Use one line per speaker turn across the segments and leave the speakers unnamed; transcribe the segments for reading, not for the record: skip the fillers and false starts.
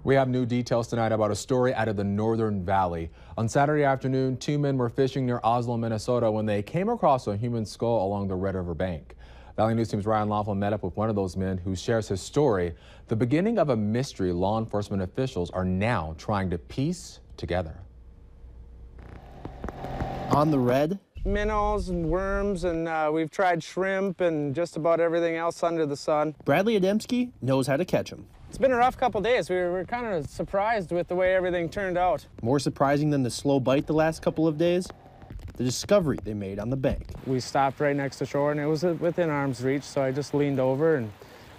We have new details tonight about a story out of the Northern Valley. On Saturday afternoon, two men were fishing near Oslo, Minnesota when they came across a human skull along the Red River bank. Valley News Team's Ryan Laughlin met up with one of those men who shares his story, the beginning of a mystery law enforcement officials are now trying to piece together.
On the Red?
Minnows and worms, and we've tried shrimp and just about everything else under the sun.
Bradley Adamski knows how to catch them.
It's been a rough couple days. We were kind of surprised with the way everything turned out.
More surprising than the slow bite the last couple of days, the discovery they made on the bank.
We stopped right next to shore, and it was within arm's reach, so I just leaned over and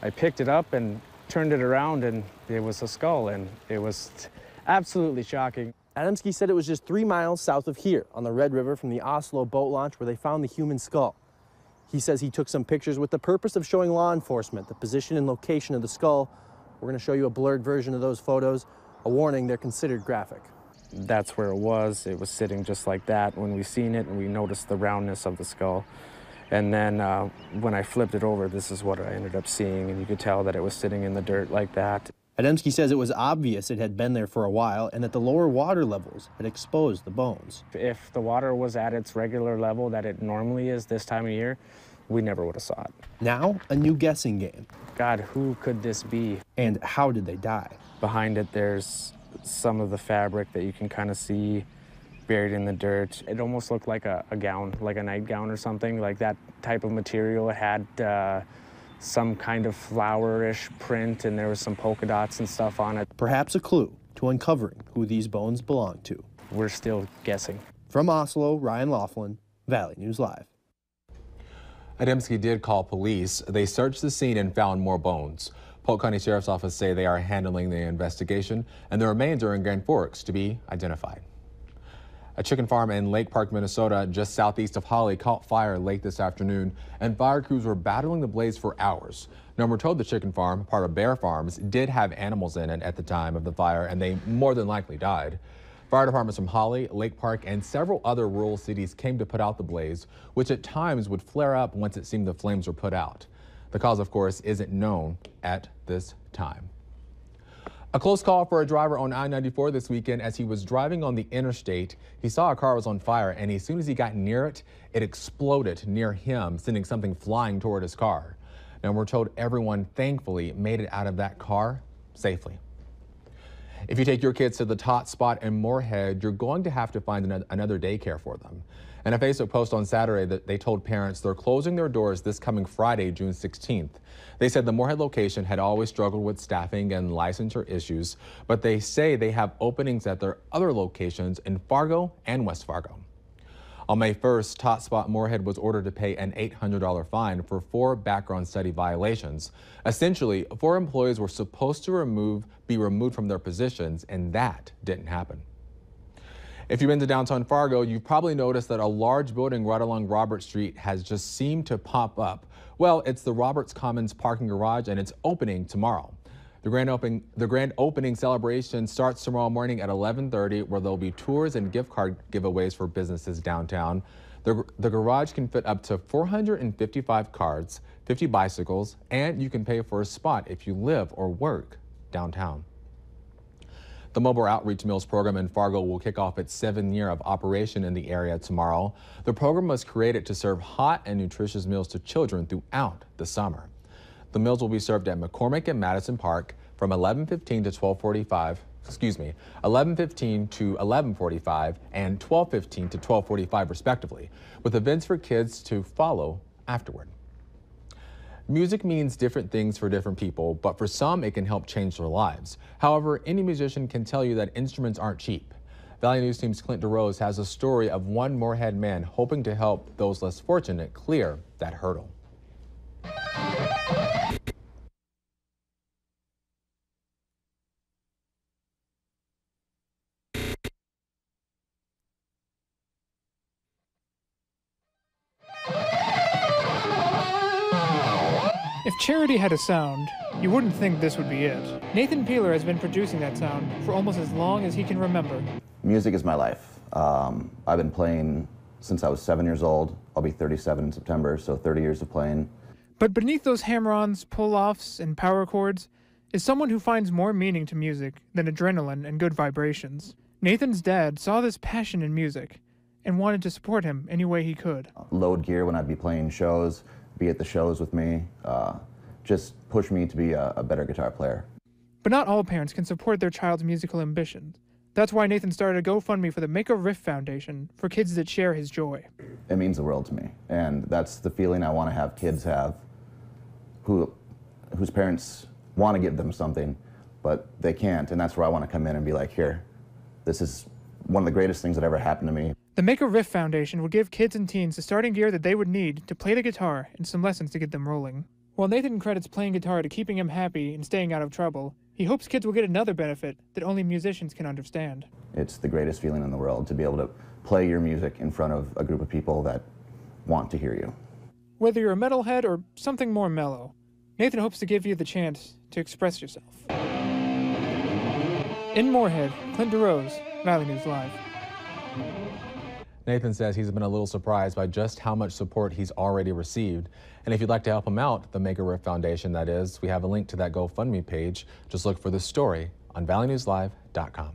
I picked it up and turned it around, and it was a skull, and it was absolutely shocking.
Adamski said it was just 3 miles south of here on the Red River from the Oslo boat launch where they found the human skull. He says he took some pictures with the purpose of showing law enforcement the position and location of the skull. We're going to show you a blurred version of those photos. A warning, they're considered graphic.
That's where it was. It was sitting just like that when we seen it, and we noticed the roundness of the skull. And then when I flipped it over, this is what I ended up seeing, and you could tell that it was sitting in the dirt like that.
Adamski says it was obvious it had been there for a while and that the lower water levels had exposed the bones.
If the water was at its regular level that it normally is this time of year, we never would have saw it.
Now, a new guessing game.
God, who could this be?
And how did they die?
Behind it, there's some of the fabric that you can kind of see buried in the dirt. It almost looked like a gown, like a nightgown or something, like that type of material. It had some kind of flower-ish print, and there was some polka dots and stuff on it.
Perhaps a clue to uncovering who these bones belong to.
We're still guessing.
From Oslo, Ryan Laughlin, Valley News Live.
Adamski did call police. They searched the scene and found more bones. Polk County Sheriff's Office say they are handling the investigation, and the remains are in Grand Forks to be identified. A chicken farm in Lake Park, Minnesota, just southeast of Holly, caught fire late this afternoon, and fire crews were battling the blaze for hours. Now, we're told the chicken farm, part of Bear Farms, did have animals in it at the time of the fire, and they more than likely died. Fire departments from Holly, Lake Park, and several other rural cities came to put out the blaze, which at times would flare up once it seemed the flames were put out. The cause, of course, isn't known at this time. A close call for a driver on I-94 this weekend. As he was driving on the interstate, he saw a car was on fire, and as soon as he got near it, it exploded near him, sending something flying toward his car. Now, we're told everyone thankfully made it out of that car safely. If you take your kids to the Tot Spot in Moorhead, you're going to have to find another daycare for them. In a Facebook post on Saturday, that they told parents they're closing their doors this coming Friday, June 16th. They said the Moorhead location had always struggled with staffing and licensure issues, but they say they have openings at their other locations in Fargo and West Fargo. On May 1st, Tot Spot Moorhead was ordered to pay an $800 fine for 4 background study violations. Essentially, 4 employees were supposed to be removed from their positions, and that didn't happen. If you've been to downtown Fargo, you've probably noticed that a large building right along Roberts Street has just seemed to pop up. Well, it's the Roberts Commons parking garage, and it's opening tomorrow. The grand opening celebration starts tomorrow morning at 11:30, where there'll be tours and gift card giveaways for businesses downtown. The garage can fit up to 455 cars, 50 bicycles, and you can pay for a spot if you live or work downtown. The Mobile Outreach Meals program in Fargo will kick off its 7th year of operation in the area tomorrow. The program was created to serve hot and nutritious meals to children throughout the summer. The meals will be served at McCormick and Madison Park from 11:15 to 11:15 to 11:45 and 12:15 to 12:45 respectively, with events for kids to follow afterward. Music means different things for different people, but for some it can help change their lives. However, any musician can tell you that instruments aren't cheap. Valley News Team's Clint DeRose has a story of one Moorhead man hoping to help those less fortunate clear that hurdle.
If charity had a sound, you wouldn't think this would be it. Nathan Peeler has been producing that sound for almost as long as he can remember.
Music is my life. I've been playing since I was 7 years old. I'll be 37 in September, so 30 years of playing.
But beneath those hammer-ons, pull-offs, and power chords is someone who finds more meaning to music than adrenaline and good vibrations. Nathan's dad saw this passion in music and wanted to support him any way he could.
Load gear when I'd be playing shows, be at the shows with me, just push me to be a better guitar player.
But not all parents can support their child's musical ambitions. That's why Nathan started a GoFundMe for the Make a Riff Foundation for kids that share his joy.
It means the world to me, and that's the feeling I want to have kids have whose parents want to give them something, but they can't, and that's where I want to come in and be like, here, this is one of the greatest things that ever happened to me.
The Make a Riff Foundation would give kids and teens the starting gear that they would need to play the guitar and some lessons to get them rolling. While Nathan credits playing guitar to keeping him happy and staying out of trouble, he hopes kids will get another benefit that only musicians can understand.
It's the greatest feeling in the world to be able to play your music in front of a group of people that want to hear you.
Whether you're a metalhead or something more mellow, Nathan hopes to give you the chance to express yourself. In Moorhead, Clint DeRose, Valley News Live.
Nathan says he's been a little surprised by just how much support he's already received. And if you'd like to help him out, the Make a Riff Foundation, that is, we have a link to that GoFundMe page. Just look for the story on valleynewslive.com.